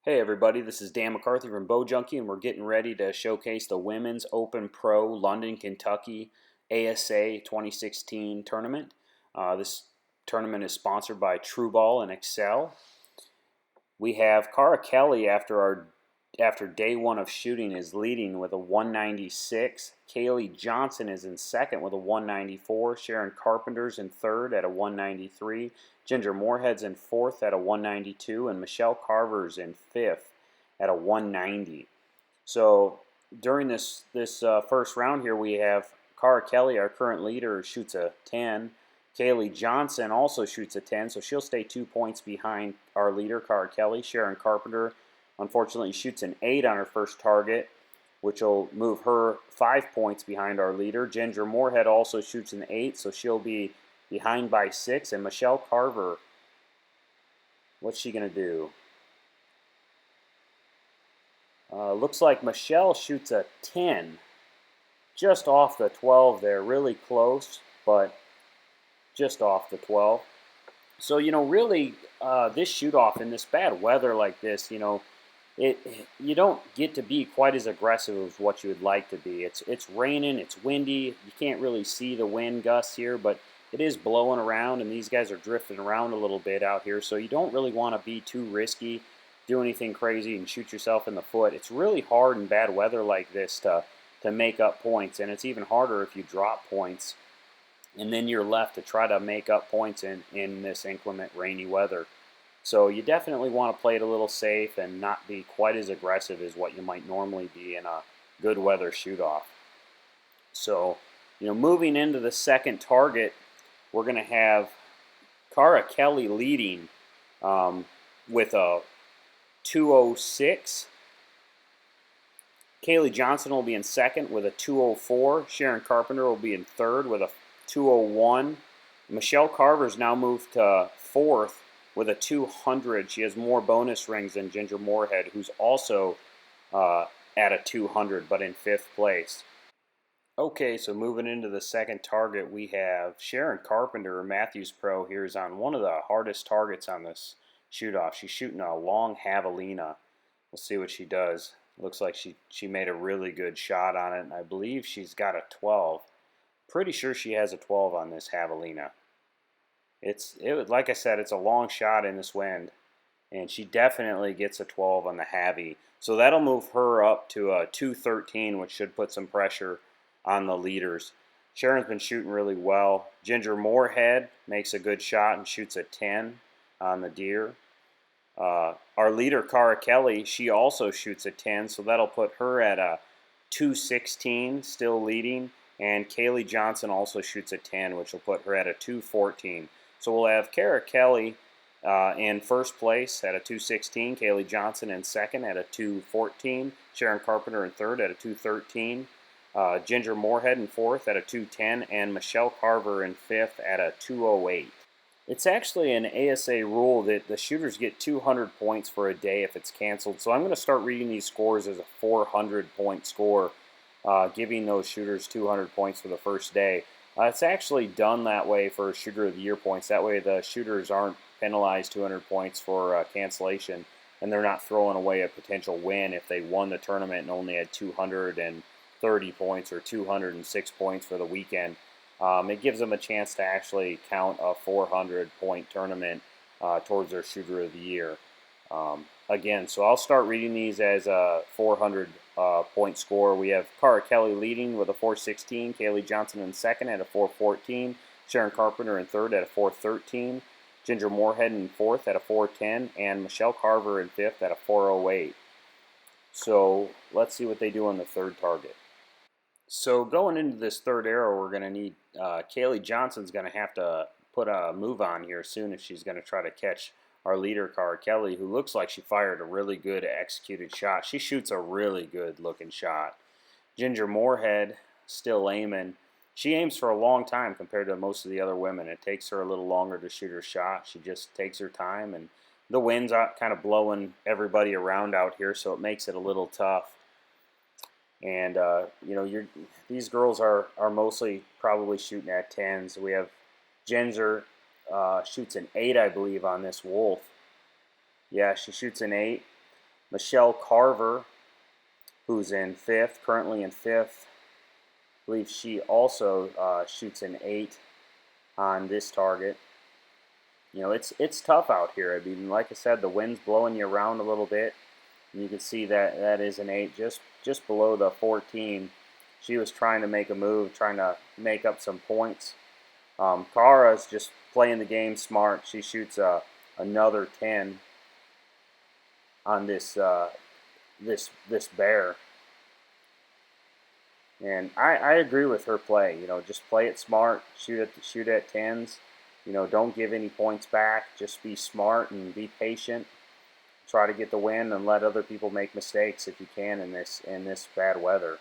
Hey everybody, this is Dan McCarthy from Bowjunky, and we're getting ready to showcase the Women's Open Pro London, Kentucky ASA 2016 tournament. This tournament is sponsored by Trueball and Excel. We have Cara Kelly after day one of shooting is leading with a 196. Kaylee Johnson is in second with a 194. Sharon Carpenter's in third at a 193. Ginger Moorhead's in fourth at a 192, and Michelle Carver's in fifth at a 190. So during this first round here, we have Cara Kelly, our current leader, shoots a 10. Kaylee Johnson also shoots a 10, so she'll stay 2 points behind our leader, Cara Kelly. Sharon Carpenter, unfortunately, shoots an 8 on her first target, which will move her 5 points behind our leader. Ginger Moorhead also shoots an 8, so she'll be behind by 6. And Michelle Carver, what's she going to do? Looks like Michelle shoots a 10, just off the 12 there, really close, but just off the 12. So, really, this shoot-off in this bad weather like this, you don't get to be quite as aggressive as what you would like to be. It's raining, it's windy. You can't really see the wind gusts here, but it is blowing around, and these guys are drifting around a little bit out here. So you don't really want to be too risky, do anything crazy, and shoot yourself in the foot. It's really hard in bad weather like this to make up points, and it's even harder if you drop points, and then you're left to try to make up points in this inclement rainy weather. So you definitely want to play it a little safe and not be quite as aggressive as what you might normally be in a good weather shoot-off. So, moving into the second target, we're going to have Cara Kelly leading with a 206. Kaylee Johnson will be in second with a 204. Sharon Carpenter will be in third with a 201. Michelle Carver's now moved to fourth with a 200. She has more bonus rings than Ginger Moorhead, who's also at a 200, but in fifth place. Okay, so moving into the second target, we have Sharon Carpenter, Matthews Pro, here is on one of the hardest targets on this shoot-off. She's shooting a long javelina. We'll see what she does. Looks like she made a really good shot on it, and I believe she's got a 12. Pretty sure she has a 12 on this javelina. Like I said, it's a long shot in this wind, and she definitely gets a 12 on the Javi. So that'll move her up to a 213, which should put some pressure on the leaders. Sharon's been shooting really well. Ginger Moorhead makes a good shot and shoots a 10 on the deer. Our leader, Cara Kelly, she also shoots a 10, so that'll put her at a 216, still leading. And Kaylee Johnson also shoots a 10, which will put her at a 214. So we'll have Cara Kelly in first place at a 216, Kaylee Johnson in second at a 214, Sharon Carpenter in third at a 213, Ginger Moorhead in fourth at a 210, and Michelle Carver in fifth at a 208. It's actually an ASA rule that the shooters get 200 points for a day if it's canceled. So I'm going to start reading these scores as a 400-point score, giving those shooters 200 points for the first day. It's actually done that way for Shooter of the Year points. That way the shooters aren't penalized 200 points for cancellation, and they're not throwing away a potential win if they won the tournament and only had 230 points or 206 points for the weekend. It gives them a chance to actually count a 400-point tournament towards their Shooter of the Year. Again, so I'll start reading these as a 400-point score. We have Cara Kelly leading with a 416, Kaylee Johnson in second at a 414, Sharon Carpenter in third at a 413, Ginger Moorhead in fourth at a 410, and Michelle Carver in fifth at a 408. So let's see what they do on the third target. So going into this third arrow, we're going to need Kaylee Johnson's going to have to put a move on here soon if she's going to try to catch our leader, Cara Kelly, who looks like she fired a really good executed shot. She shoots a really good looking shot. Ginger Moorhead still aiming. She aims for a long time compared to most of the other women. It takes her a little longer to shoot her shot. She just takes her time, and the wind's kind of blowing everybody around out here, so it makes it a little tough. And these girls are mostly probably shooting at 10s. We have Ginger shoots an 8, I believe, on this wolf. Yeah, she shoots an 8. Michelle Carver, who's in 5th, currently in 5th. I believe she also shoots an 8 on this target. You know, it's tough out here. I mean, like I said, the wind's blowing you around a little bit. And you can see that that is an 8, just below the 14. She was trying to make a move, trying to make up some points. Kara's just playing the game smart. She shoots another 10 on this this bear. And I agree with her play. You know, just play it smart, shoot at 10s. You know, don't give any points back. Just be smart and be patient. Try to get the win and let other people make mistakes if you can in this bad weather.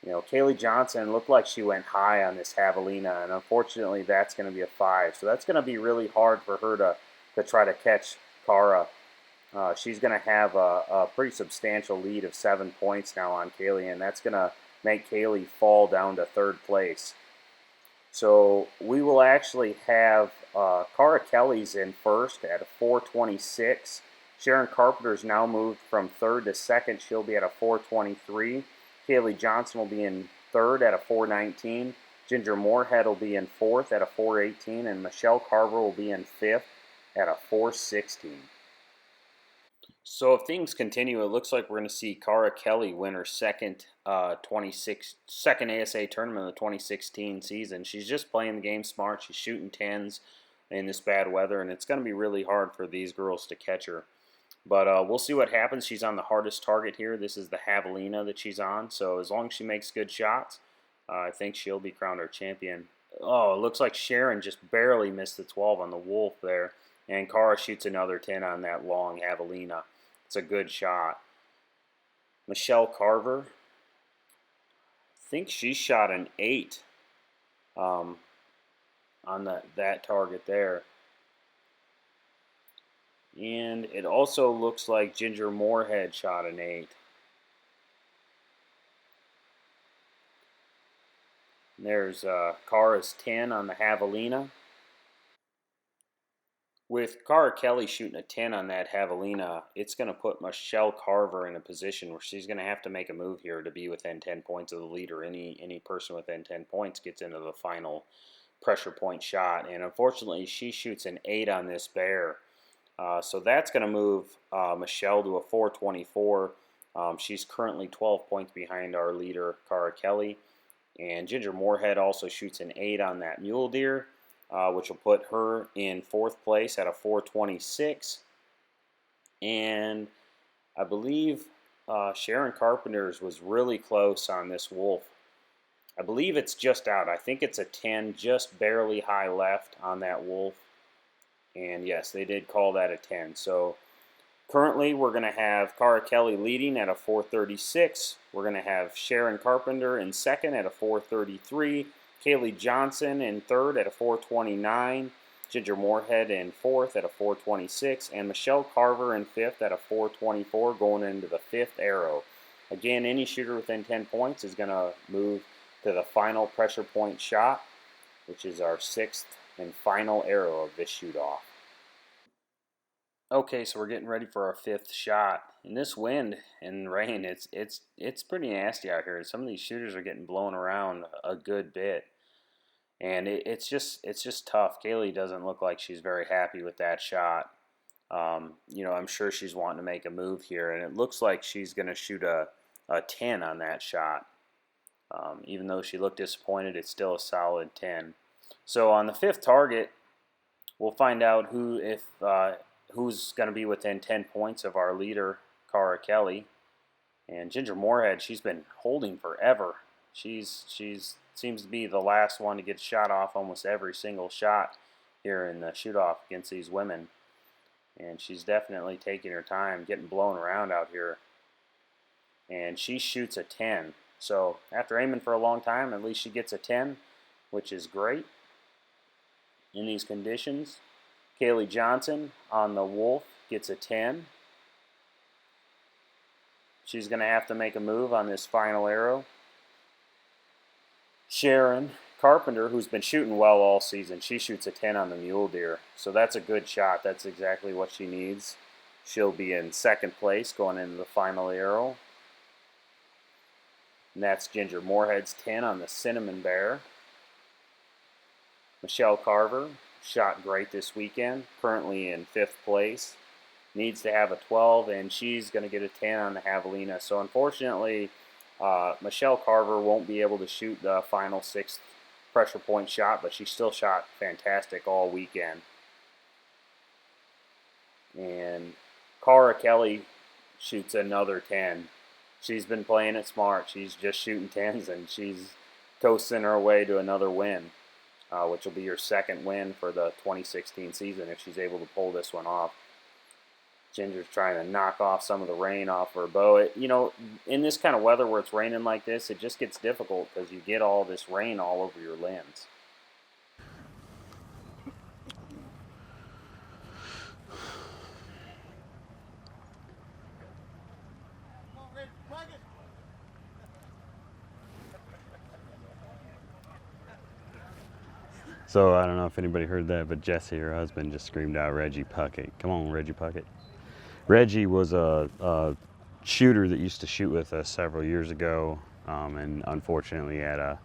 You know, Kaylee Johnson looked like she went high on this javelina, and unfortunately that's going to be a 5. So that's going to be really hard for her to try to catch Kara. She's going to have a pretty substantial lead of 7 points now on Kaylee, and that's going to make Kaylee fall down to 3rd place. So we will actually have Cara Kelly's in 1st at a 426. Sharon Carpenter's now moved from 3rd to 2nd. She'll be at a 423. Kaylee Johnson will be in 3rd at a 419. Ginger Moorhead will be in 4th at a 418. And Michelle Carver will be in 5th at a 416. So if things continue, it looks like we're going to see Cara Kelly win her second ASA tournament of the 2016 season. She's just playing the game smart. She's shooting 10s in this bad weather, and it's going to be really hard for these girls to catch her. But we'll see what happens. She's on the hardest target here. This is the javelina that she's on. So as long as she makes good shots, I think she'll be crowned our champion. Oh, it looks like Sharon just barely missed the 12 on the wolf there. And Cara shoots another 10 on that long javelina. It's a good shot. Michelle Carver, I think she shot an 8 on that target there. And it also looks like Ginger Moorhead shot an 8. There's Cara's 10 on the javelina. With Cara Kelly shooting a 10 on that javelina, it's going to put Michelle Carver in a position where she's going to have to make a move here to be within 10 points of the leader. Any person within 10 points gets into the final pressure point shot. And unfortunately, she shoots an 8 on this bear. So that's going to move Michelle to a 424. She's currently 12 points behind our leader, Cara Kelly. And Ginger Moorhead also shoots an 8 on that mule deer, which will put her in 4th place at a 426. And I believe Sharon Carpenter's was really close on this wolf. I believe it's just out. I think it's a 10, just barely high left on that wolf. And yes, they did call that a 10. So currently we're going to have Cara Kelly leading at a 436. We're going to have Sharon Carpenter in 2nd at a 433. Kaylee Johnson in 3rd at a 429. Ginger Moorhead in 4th at a 426. And Michelle Carver in 5th at a 424 going into the 5th arrow. Again, any shooter within 10 points is going to move to the final pressure point shot, which is our 6th and final arrow of this shoot-off. Okay, so we're getting ready for our 5th shot. In this wind and rain, it's pretty nasty out here. Some of these shooters are getting blown around a good bit, and it's just tough. Kaylee doesn't look like she's very happy with that shot. You know, I'm sure she's wanting to make a move here, and it looks like she's going to shoot a 10 on that shot. Even though she looked disappointed, it's still a solid 10. So on the 5th target, we'll find out who's going to be within 10 points of our leader, Cara Kelly. And Ginger Moorhead, she's been holding forever. She's seems to be the last one to get shot off almost every single shot here in the shoot-off against these women. And she's definitely taking her time, getting blown around out here. And she shoots a 10. So after aiming for a long time, at least she gets a 10, which is great in these conditions. Kaylee Johnson on the wolf gets a 10. She's going to have to make a move on this final arrow. Sharon Carpenter, who's been shooting well all season, she shoots a 10 on the mule deer. So that's a good shot. That's exactly what she needs. She'll be in second place going into the final arrow. And that's Ginger Moorhead's 10 on the Cinnamon Bear. Michelle Carver shot great this weekend, currently in 5th place. Needs to have a 12, and she's going to get a 10 on the Javelina. So unfortunately, Michelle Carver won't be able to shoot the final 6th pressure point shot, but she still shot fantastic all weekend. And Cara Kelly shoots another 10. She's been playing it smart. She's just shooting 10s, and she's coasting her way to another win, which will be her 2nd win for the 2016 season if she's able to pull this one off. Ginger's trying to knock off some of the rain off her bow. You know, in this kind of weather where it's raining like this, it just gets difficult because you get all this rain all over your lens. So I don't know if anybody heard that, but Jesse, her husband, just screamed out Reggie Puckett. Come on, Reggie Puckett. Reggie was a shooter that used to shoot with us several years ago, and unfortunately had a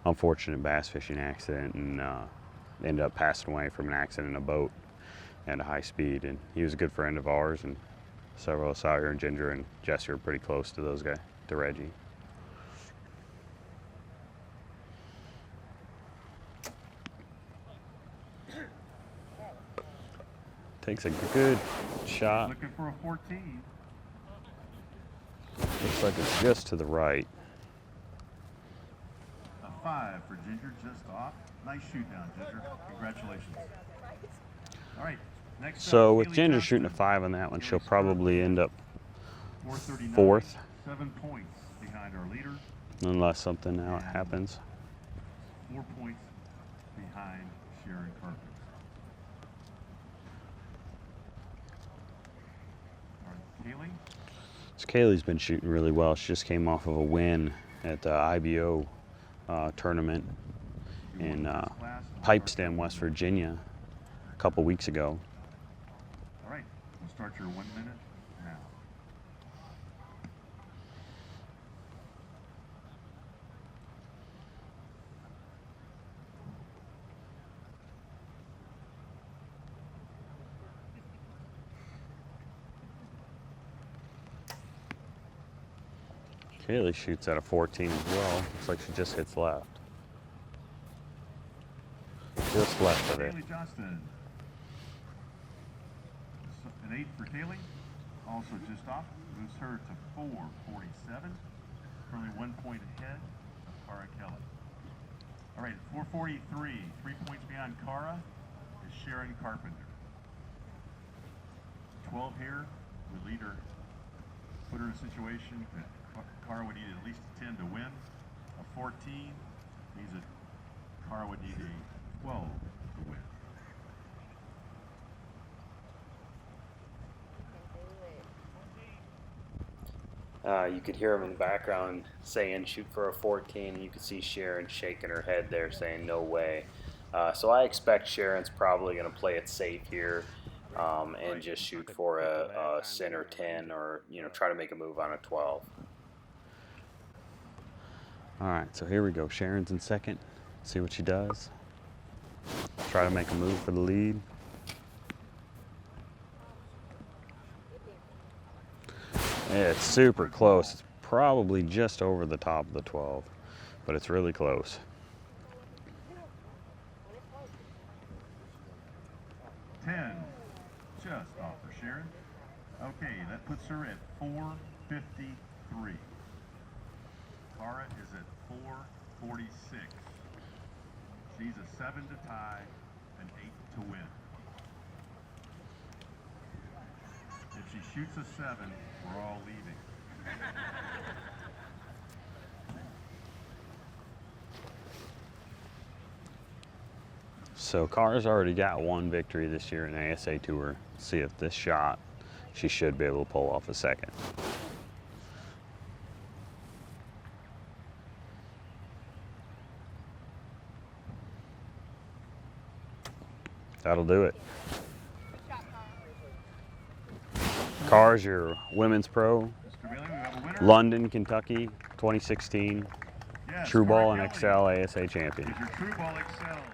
unfortunate bass fishing accident and ended up passing away from an accident in a boat at a high speed. And he was a good friend of ours, and several of us out here, and Ginger and Jesse are pretty close to those guys, to Reggie. Takes a good shot. Looking for a 14. Looks like it's just to the right. A 5 for Ginger, just off. Nice shoot down, Ginger. Congratulations. All right, next So up, with Haley Ginger Johnson. shooting a 5 on that one, she'll probably end up 439, 4th, 7 points behind our leader. unless something out happens. 4 points behind Sharon Carpenter. All right, Haley. So Kaylee's been shooting really well. She just came off of a win at the IBO tournament in Pipestem, West Virginia, a couple weeks ago. All right, we'll start your 1 minute now. Kaylee shoots at a 14 as well. Looks like she just hits left. Just left of it. Haley Johnston. An 8 for Kaylee. Also just off. Moves her to 447. Currently 1 point ahead of Cara Kelly. All right, 443. 3 points behind Cara is Sharon Carpenter. 12 here would lead her, put her in a situation that Cara would need at least a 10 to win. A 14 means that Cara would need a 12 to win. You could hear him in the background saying shoot for a 14. You could see Sharon shaking her head there saying no way. So I expect Sharon's probably going to play it safe here and just shoot for a center 10 or try to make a move on a 12. All right, so here we go. Sharon's in second. See what she does. Try to make a move for the lead. Yeah, it's super close. It's probably just over the top of the 12, but it's really close. Just off for Sharon. Okay, that puts her at 453. Cara is at 446. She's a 7 to tie, an 8 to win. If she shoots a 7, we're all leaving. So Cara's already got one victory this year in the ASA Tour. See if this shot, she should be able to pull off a second. That'll do it. Cars, your women's pro, Mr. Bailey, we have a winner. London, Kentucky, 2016, Yes, True Ball and Cora XL ASA champion. Kelly is your True Ball XL.